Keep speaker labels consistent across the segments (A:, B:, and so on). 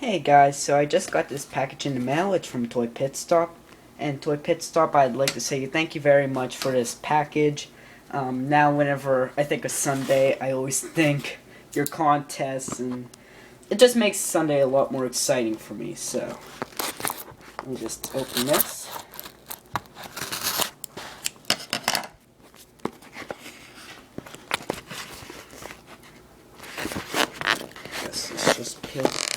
A: Hey guys, so I just got this package in the mail. It's from Toy Pit Stop. And Toy Pit Stop, I'd like to say thank you very much for this package. Now whenever I think of Sunday, I always think your contests, and it just makes Sunday a lot more exciting for me. So, let me just open this. This is just peeled out.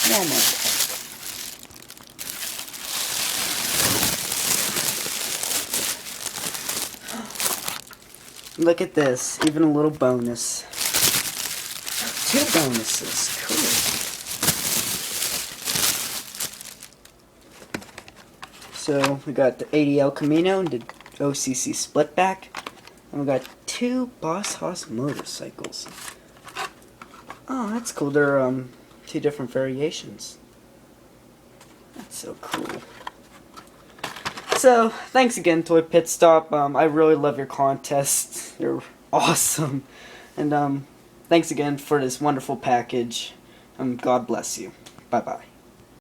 A: Walmart. Look at this, even a little bonus. 2 bonuses, cool. So we got the ADL Camino and the OCC Splitback, and we got 2 Boss Hoss motorcycles. Oh, that's cool. They're 2 different variations. That's so cool. So, thanks again, Toy Pit Stop. I really love your contests. They're awesome. And thanks again for this wonderful package. God bless you. Bye-bye.